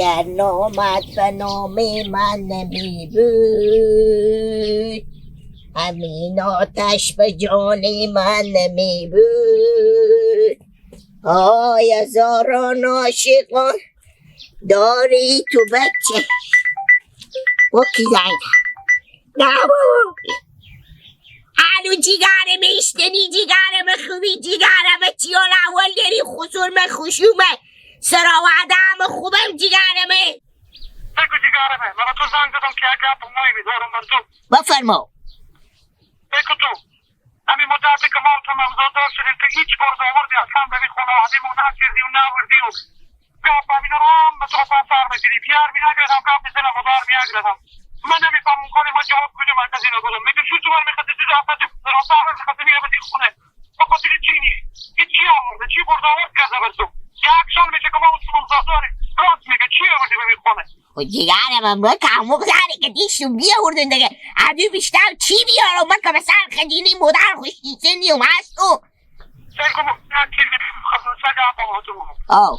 اگر نامت و نام من نمی بود همین آتش به جان من نمی بود. آی هزاران عاشقان داری تو بچه و کی زنگ نه بابا الو جیگرم اشتنی جیگرم خوبی جیگرم چیال اول داری خسورم خوشومه سرا وعدم خوبم جیگرمه بگو جیگرمه من تو زنگ دادم که اگر بمایی میدارم من تو بفرما بگو تو همین مدتی که ما تو ممزادار شدیم که هیچ برد آوردی اصلا به این خونه آدیمون نکردی و نوردی و گفت همین رو هم به تو سر بگیری پیار می نگردم گفت میزنم و دار می نگردم من نمیفهم اون کنی ما جواب کجا مرکز اینو بودم میگه شو تو بر میخواستی تو جواب راسته هم میخواستی میگه بدی خونه با خاطر چی نیست این چی آورده چی برد آورد کرده بر تو یک سال میشه که ما اون ممزاداری راست میگه چی آوردی به این خونه و جیگرم هم با کموک داره که دیشون بیاوردن دیگه عدو بیشتر چی بیارم من که مثلا خدینی مدر خوشتیسه نیوم هست تو سرکو مکنی سگه هم با تو آو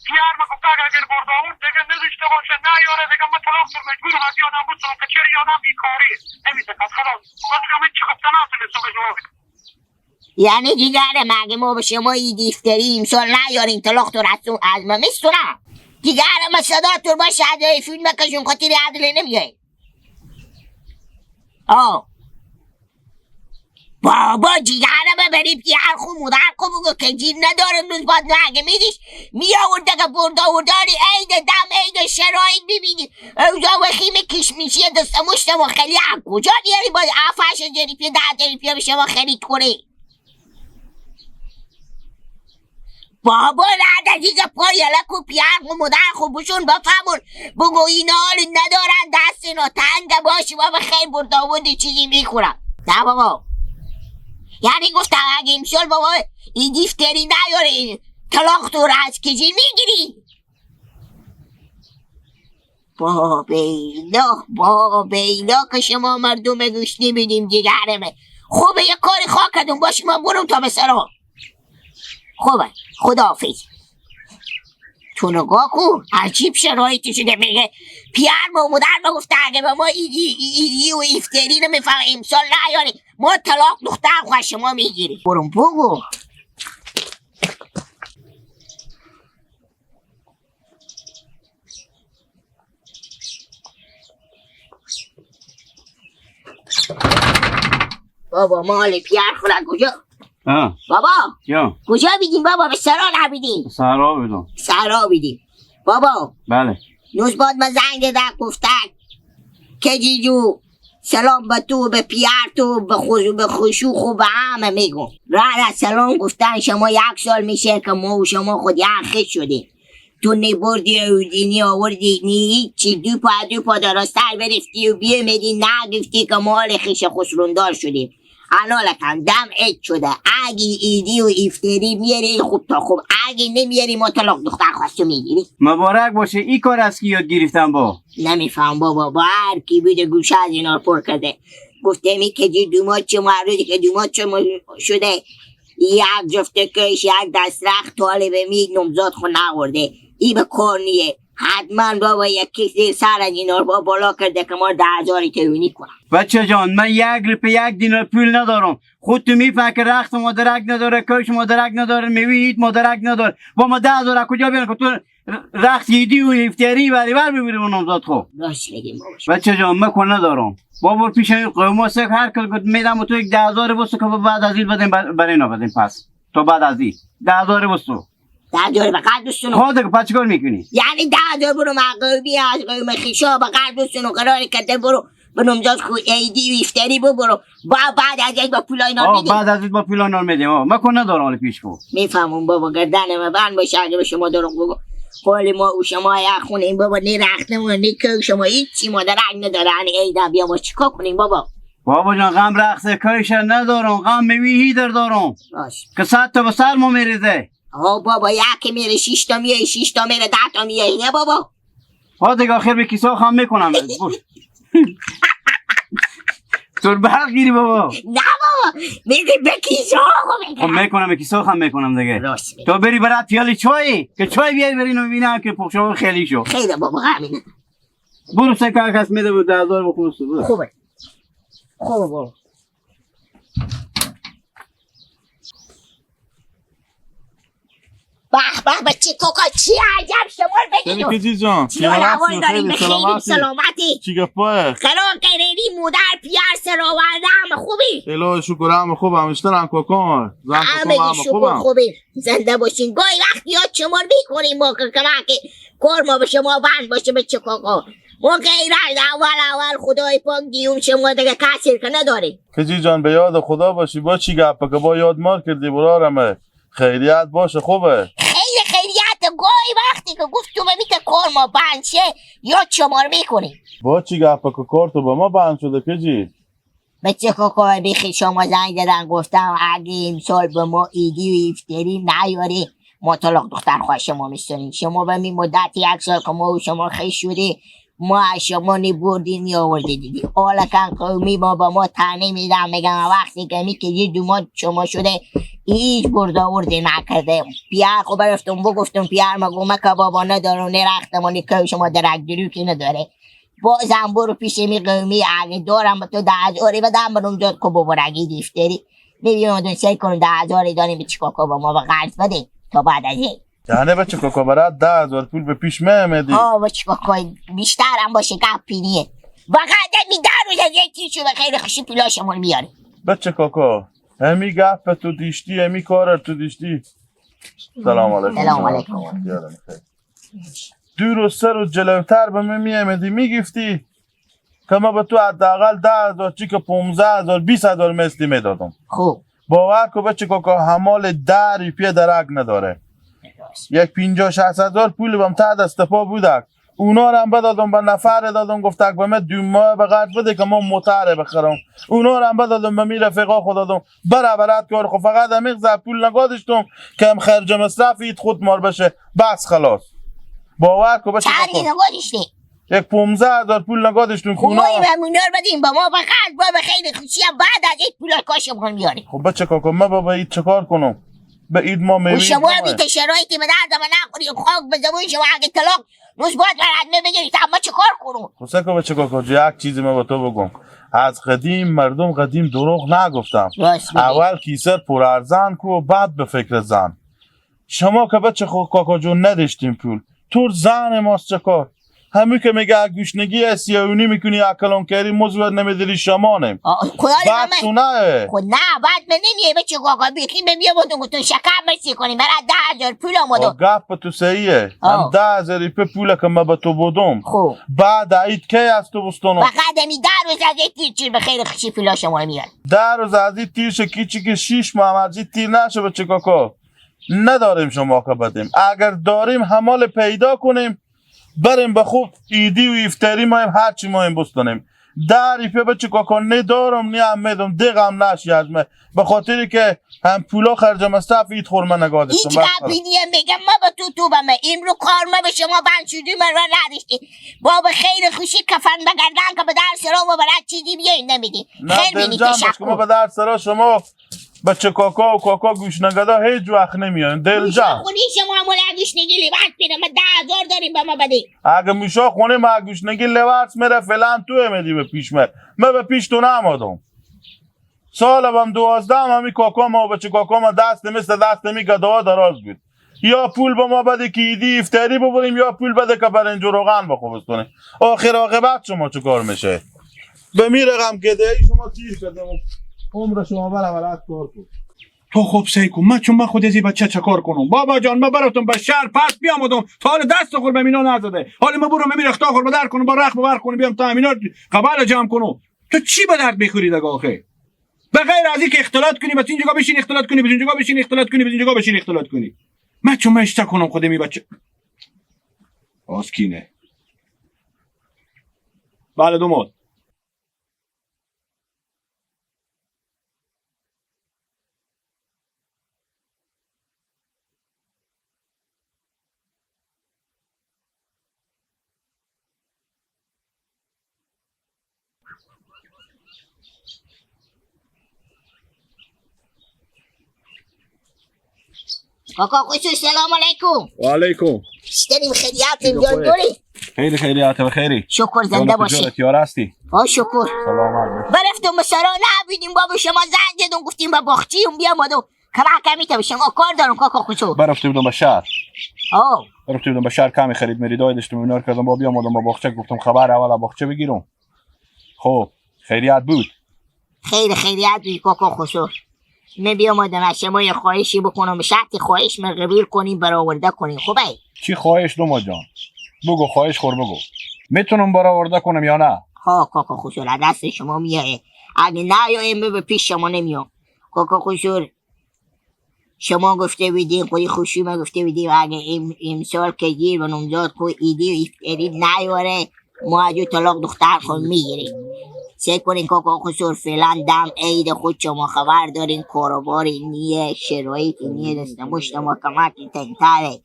پیار ما گفت اگر برد آورد دیگه نداشته باشه نه یاره دیگه من طلاق شد مجبورم از یادم بود که چرا یادم بیکاری نمیده خلاص من من چی گفتن نتونستم به جواب یعنی جیگرم اگه ما به شما ای دیفتری امسال نیاریم طلاق تو رسون از ما میستونم جیگرم صدا تو باشه عدای فیلم بکشون خاطر عدله نمیای آه بابا جیگرم بری پیار خون مدر کن بگو که جیر ندارم روز باد نگه میدیش میاورده که برداری عید دم عید شرایط ببینی اوزا و خیم کشمیشی دسته مشتم و خیلی هم کجا دیاری باید افش جریپی 10 جریپی بشه ما خرید کنی بابا رد دیگه پایلک و پیار خون مدر خوبشون بفهمون بگو اینا حال ندارن دست اینا تنگ باشی بابا خیلی برداوردی چیزی میخورم نه بابا یعنی گفتم اگه امسال بابا این دیفتری نیاره طلاق تو رو از کجی میگیری بابیلا که شما مردم گوش نمیدیم جیگرمه خوبه یه کاری خواه کردون باشی من برم تا به سرا خوبه خداحافظ تو نگاه کن عجیب شرایطی شده میگه پیار ما مدر بگفته اگه به ما ایدی و ایفتری رو میفهم امسال نیاری ما طلاق دختر خواه شما میگیری برم بگو بابا مال پیار خورد کجا بابا جا کجا بیدیم بابا به سرا نبیدیم سرا بیدیم بابا بله نوز باد من زنگ دادم گفتن که جیجو سلام به تو به پیار تو به خوشوخ و به همه میگم راه سلام گفتن شما 1 سال میشه که ما و شما خود یخ شدیم تو نبردی اودینی آوردی چی دو پا دراستر برفتی و بیامدی نگفتی که مال خیش خسروندار شدیم الان دم عید شده اگه ایدی و ایفتری میاری خوب تا خوب اگه نمیاری ما طلاق دختر خواستو میگیری مبارک باشه این کار از کی یاد گرفتم با نمیفهم بابا با هر کی بوده گوشه از اینا رو پر کرده گفته می که دومات چه معروضی که دومات چه شده یک جفته کش یک دست رخت طالبه میگ نمزاد خود نورده ای به کار نیه حتما بابا یکی زیر سر از اینا رو بالا کرده که ما 10,000 تیونی کنم بچه جان من 1 روپیه 1 دینار پول ندارم خود تو میفهم که رخت مادرک نداره کش مادرک نداره میوید مادرک نداره با ما 10,000 کجا بیان که تو رخت یدی و افتری بری بر ببیریم و نمزاد خوب راست بگیم بابا بچه جان من کن ندارم بابا پیش این قوم سک هر کل میدم و تو 10,000 بستو که بعد از این بدیم برای اینا بدیم پس تو بعد از این 10,000 بستو 10,000 به قدرستونو خود که پس چیکار میکنی یعنی 10,000 برو مقابی از قوم خیشا به قدرستونو قرار کرده برو به نمزاد خود ایدی و ایفتری برو بعد از این با پولای نار میدیم بعد از این با پولای نار میدیم من کن ندارم حالا پیش کو میفهمم بابا گردن من بند باشه اگه به شما دارم بگو قول ما و شما یک خونه این بابا نی رختمون نی که شما هیچی مادر رنگ نداره ایدم بیا ما چیکار کنیم بابا جان غم رقص کارش ندارم غم میوی در دارم باش که 100 تا به سر ما میریزه بابا یکی میره 6 تا میای 6 تا میره 10 تا میای نه بابا دیگه آخر به کیسه خام میکنم تو برق گیری بابا نه میگی به کیسه خب میکنم که سوخم میکنم دیگه. راست میگی. تو بری برات پیالی چای که چای بیای برین و ببینم که پخشو خیلی شو. خیلی بابا همینه. برو سکه کس میده بود 10,000 بخورست. خوبه بابا. به بچه کوکا چی عجب شما بگید کجی جان حال داریم به خیلی سلامتی چی گفته خلال قریبی مادر پیار سراورده همه خوبی الهی شکر همه خوبم اشترم کوکان زن همه کوکان همه شکر خوبم خوبی زنده باشین گاهی وقتی ها شما میکنیم ما که کار ما به شما بند باشه بچه کوکا ما غیر اول خدای پاک دیوم شما دیگه کسیر که نداری کجی جان به یاد خدا باشی با چی گپه که با یاد مار کردی برارمه خیریت باشه خوبه خیلی خیریت گاهی وقتی که گفت تو ببین که کار ما بند شه یاد شما رو میکنیم با چی گپه که کار تو به ما بند شده کجی بچه کوکا بیخی شما زنگ دادن گفتم اگه امسال به ما ایدی و ایفتری نیاری ما طلاق دختر خواه شما میستونیم شما به می مدت 1 سال که ما و شما خیش شده ما از شما نبردین یا آورده دیدی حالا کن قومی ما با ما تنه میدن میگن وقتی که می که یه 2 ماه شما شده هیچ برده آورده نکرده پیار خو برفتم بگفتم پیار مگو که بابا ندارم نرختم و نکه شما درک دریو که نداره بازم برو پیش می قومی اگه دارم تو 10,000 بدم برم جاد که بابا رگی دیفتری نبیم دون سعی کنم 10,000 داریم به چیکار با ما به قرض بده تا بعد از این یعنی بچه کوکا برات 10,000 پول به پیش میمدی با چیکار بیشتر هم باشه گپی نیه وقت می 10 روز از یکی شو به خیلی خوشی پولاشمون میاره بچه کوکا همی گپ تو دیشتی همی کار تو دیشتی سلام علیکم سلام علیکم. یادم خیر. 2 روز 3 روز جلوتر به من میامدی میگفتی که ما به تو حداقل 10,000 چی که 15,000 20,000 مثلی میدادم خوب باور کو بچه کوکا حمال 10 روپیه درک نداره یک 50-60,000 پول بهم تا دست پا بودک اونا رو هم بدادم به نفر دادم گفتک به من 2 ماه به قرض بده که ما موتر بخرم اونا رو هم بدادم به می رفقا خود دادم برابرت کار خو فقط همیق زر پول نگادشتم که هم خرج مصرف اید خود مار بشه بس خلاص باور کو بچه چندی کوکا نگادشتی یک 15,000 پول نگادشتم خب اونا ما این ممنون بدیم با ما به قرض با به خیلی خوشی هم بعد از این پولا کاشمون میاره خب بچه کوکا ما با اید چکار کنم به اید ما و میوید شما هم این شرایطی به درد من نخوری خاک به زبون شما اگه طلاق روز باید برد بگیرید اما چه کار کنم خسه که بچه کوکا یک چیزی ما با تو بگم از قدیم مردم قدیم دروغ نگفتم راست میگی. اول کیسر پر ارزن کو بعد به فکر زن شما که بچه کوکا جون نداشتیم پول تو زن ماست چه کار همین که میگه گوشنگی سیاونی میکنی اکلون کردی مزور نمیداری شمانیم خدای بعد من تو نه خود نه بعد من نمیه بچه کاکا بیخی بیا بودم تو شکر مرسی کنیم برای 10,000 پول آمدو گپ تو صحیحه هم 10,000 روپیه پول که ما به تو بودم خوب بعد عید کی از تو بستانم فقط همی 10 روز از یک تیر چیر به خیر خوشی پولا شما میاد 10 روز از این تیر شکی که 6 ماه از این تیر نشه بچه کاکا نداریم شما که بدیم اگر داریم همال پیدا کنیم بریم به خوب ایدی و ایفتری ما هم هرچی ما هم بستانیم 10 روپیه بچه کاکا ندارم نی هم میدم دیگم نشی از من به خاطری که هم پولا خرج مصرف اید خورمه نگادشتم هیچ قبلی میگم ما با تو به من این رو کار ما به شما بند شدیم من را نداشتی با به خیر خوشی کفن بگردن که به در سرا ما برد چیزی بیایی نمیدی خیلی بینی که ما به در سرا شما بچه کاکا و کاکا گوش نگدا هیچ وقت نمیان دلجا خونی شما همون گوش نگی لیوات بیره ما 10,000 داریم به ما بدی اگه میشا خونه ما گوش نگی لیوات میره فلان تو امیدی به پیش من به پیش تو نمادم سال هم 12 همی کاکا ما بچه کاکا ما دست مثل دست می گدا دراز بود یا پول به ما بده که ایدی افتری ببریم یا پول بده که برنج و روغن بخوبستونیم آخر عاقبت شما چه کار میشه به می رقم گده ای شما تیر کردم عمر شما برابرت کار کن تو خوب سعی کن من خود از این بچه چه کار کنم بابا جان ما براتون به شهر پس بیامدم تا حال دست خور به مینا نزده حالا ما برو میرم رخت خور بدر کنم با رخ ببر کنم بیام تا همینا قبال جمع کنم تو چی به درد بخوری دیگه آخه به غیر از اینکه اختلاط کنی بس اینجا بشین اختلاط کنی بس اینجا بشین اختلاط کنی بس اینجا بشین اختلاط کنی من چون اشتا کنم خود می بچه آسکینه بله دوماد کاکا خصوص سلام علیکم. و علیکم. اشتریم خیریاتیم جان دوری. خیلی خیریات و خیری. شکر زنده باشی. یار هستی. شکر. سلامت. برفتم به سرا نبیدیم بابا شما زنگ زدون گفتیم با باختیم بیام و کمک کمی تا شما کار دارم کاکا خصوص. برفتم به شهر. رفتم به شهر کمی خرید میریدای داشتم اینا کردم با بیام با باغچه گفتم خبر اول باغچه بگیرم. خب خیریات بود. خیلی خیریات بود کاکا خصوص. من بیام از شما یه خواهشی بکنم، شرط خواهش من قبول کنیم برآورده کنیم. خوبه؟ چی خواهش دوما جان؟ بگو خواهش خور بگو. میتونم برآورده کنم یا نه؟ کاکا خصوص دست شما میایه. اگه نه یا من به پیش شما نمیام. کاکا خصوص شما گفته بودین خودی خوشی ما گفته بودیم اگه امسال که گیر و نمزاد کو ایدی و افترید نیاره ما اجو طلاق دختر خود میگیریم. سه کنین کاکا خصوص فعلا دم عید خود شما خبر دارین کاروباری نیه شرایطی نیه دست مشت ما کمکی تنتره.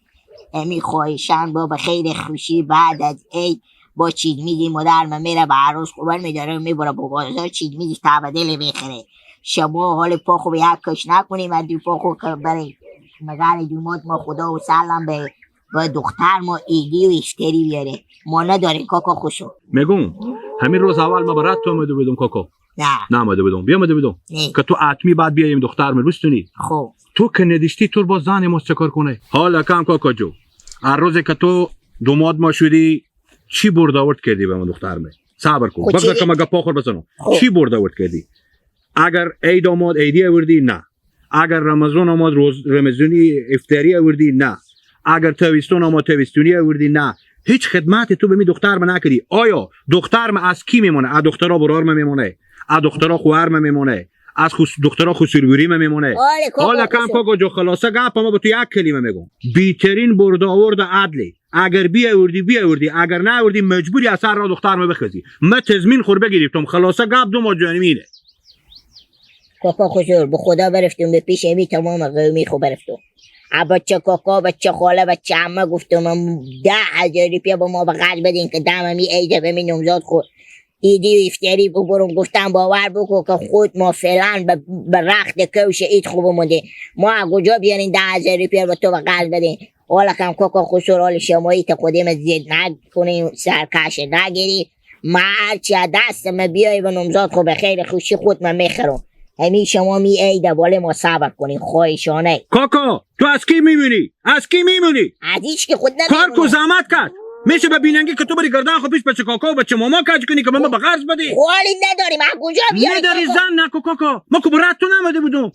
امی خواهشان با خیلی خوشی بعد از عید با چیز میدی مادر من میره به عروس خوبر میداره میبره با بازار چیز میدی تا به دل میخره. شما حال پا خوب یک کش نکنیم و دو پا خوب برای مگر دومات ما خدا و سلام به دختر ما ایدی و اشتری بیاره. ما نداریم کاکا خوشو میگم همین روز اول ما برات تو آمده بودم کاکا. نه آمده بودم بیامده بودم که تو حتمی بعد بیایم دختر من بستونی. خب تو که ندیشتی تو با زن ما چه کار کنه؟ حالا کم کاکا جو هر روزی که تو دوماد ما شدی چی برد آورد کردی به من دختر من؟ صبر کن بذار که مگه پا خور بزنم. چی برد آورد کردی؟ اگر عید آمد عیدی آوردی نه. اگر رمضان آمد روز رمضانی افطاری آوردی نه. اگر تابستون آمد تابستونی آوردی نه. هیچ خدمت تو به می دختر من نکردی. آیا دختر من از کی میمونه؟ از دخترها برار من میمونه، از دخترها خواهر من میمونه، از دخترها خسروری من میمونه. حالا کم کاکا جو خلاصه گپ ما به تو یک کلمه میگم. بیترین برد آورد عدلی. اگر بیاوردی اگر نه آوردی مجبوری از سر را دختر ما بخزی. من تضمین خور بگیریم خلاصه گپ دو ما جانمینه. کاکا خسور به خدا برفتم به پیش امی تمام قومی خو برفتم. بچه کاکا بچه خاله بچه عمه گفتم 10,000 روپیه با ما به قرض بدین که دم امی عیده به می نمزاد خود ایدی و افتری ببرم. گفتم باور بکن که خود ما فعلا به رخت کوش اید خوب مونده. ما کجا بیارین 10,000 روپیه به تو به قرض بدین؟ حالا کم کاکا خسور حال شمایی تا خودیم زید نکنیم سرکش نگیری. ما هرچی دست ما بیایی به نمزاد خود به خیر خوشی خود من میخرم. همین شما می عیده باله ما صبر کنین خواهشانه. کاکا تو از کی میمونی؟ از هیچ که خود کار کو زحمت کرد میشه به بیننگی که تو بری گردن خود پیش بچه کاکا و بچه ماما کج کنی که ما به قرض بدی. خوالی نداریم از کجا بیاری نداری زن نکو کاکا. ما که برات تو نمده بودم.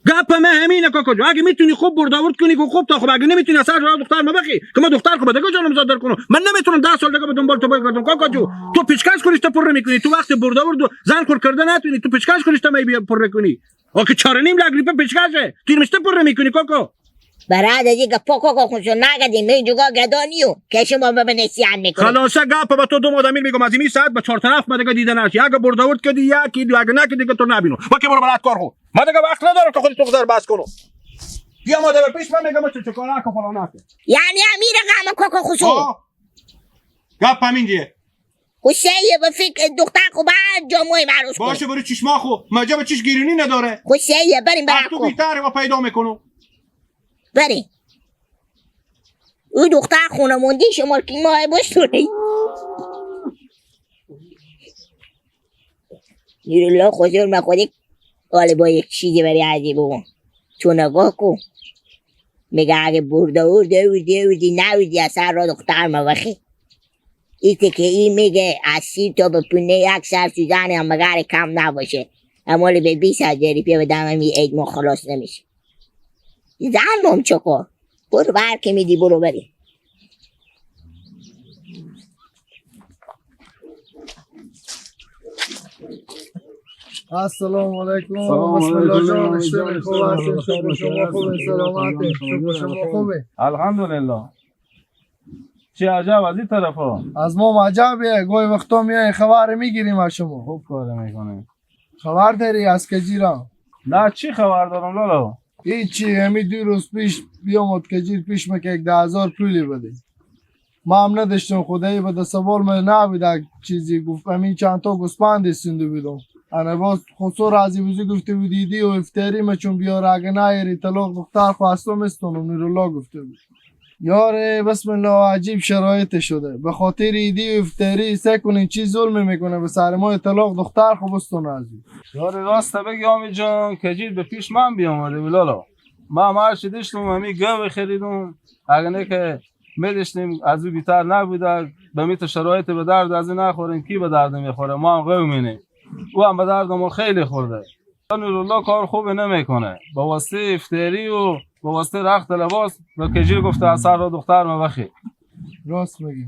گپ ما همینه کاکا جو. اگه میتونی خوب برد آورد کنی که خوب تا خوب، اگه نمیتونی اصلا راه دختر ما بخی که ما دختر خوب دیگه جانم زاد در کنم. من نمیتونم 10 سال دیگه به دنبال تو بگردم کاکا جو. تو پیشکش کنیش تو پر میکنی. تو وقت برد آورد زن خور کرده نتونی تو پیشکش کنیش تو می پر کنی. آخه 4.5 لک روپیه پیشکشه تو میشته پر میکنی کاکا. برات از اینکه پا کاکا خودشو نگدیم می جوگا گدانیو که شما به نسیان میکنی. خلاصه گپ با تو دو مادمی میگم از این ساعت به 4 طرف ما دیگه دیده نشی. اگه برد آورد کردی یکی دو اگه نکردی دیگه تو نبینم. با که برو برات کار خو. ما دیگه وقت ندارم که خودت تو گذر بس کنم. بیا ما دیگه پیش من میگم چه کار نکن فلان نکن. یعنی امیر قام کاکا خودشو. گپ همین دیه. خوشیه به فکر دختر خوب جاموی معروض کن. باشه برو چشما خو. مجا به چش گیرونی نداره. خوشیه بریم برا تو بیتاره و پیدا میکنم. بریم. او دختر خونه موندی شما که ماه باشتونی. نیرالله خودشون من خودی حالا با یک چیزی برای عجیب بگم. تو نگاه کن. میگه اگه اوردی نوردی از سر را دختر ما بخی. ایتی که این میگه از 30 تا به 15 یک سر سوزن هم مگر کم نباشه. اما به 20,000 روپیه به دم می عید ما خلاص نمیشه. زن مام چکار برو بر که میدی برو بری. السلام علیکم. بسم الله جان. شما خوب هستین؟ شما خوبه؟ سلامته؟ شما خوبه؟ الحمدلله. چه عجب از این طرفا؟ از ما عجبه. گوی وقتا میای خبر میگیریم از شما. خوب کار میکنه. خبر داری از کجیرا؟ نه چی خبر دارم لالا؟ هیچی. همین 2 روز پیش بیامد کجیر پیش که 10,000 پولی بده. ما هم نداشتم خدایی بده سوال من نبوده چیزی گفت همین چند تا گوسپند سنده بودم. انا باز خسور راضی بزی گفته بود دیدی و افتری ما چون بیار اگه نیاری طلاق دختر خواستم استونم نیرولا گفته بود یاره بسم الله عجیب شرایط شده به خاطر ایدی و افتری سه کنین چی ظلم میکنه به سر ما طلاق دختر خوب استون عزیز یاره راست بگی آمی جان کجید به پیش من بیامده بلالا ما هرچی داشتم همی گوه خریدم اگه نه که میداشتیم از او بیتر نبوده به میت شرایط به درد از این نخوریم کی به درد میخوره ما هم قومینه او هم به درد ما خیلی خورده نورالله کار خوبی نمیکنه با واسطه افتری و با واسطه رخت لباس و کجیر گفته اثر را دختر ما بخی راست میگی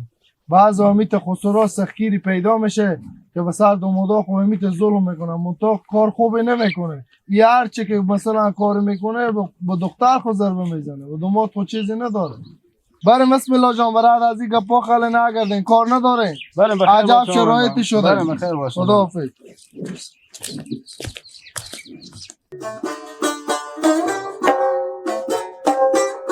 بعض میت خسرا سخیری پیدا میشه که به سر دومادا خوب میت ظلم میکنه منطق کار خوبی نمیکنه یه هرچی که مثلا کار میکنه با دختر خود ضربه میزنه و دوماد خود چیزی نداره بریم بسم الله جان برای از این گپا خاله نگردین کار نداره بریم بخیر عجب باشم شرایطی شده بریم بخیر باشم خداحافظ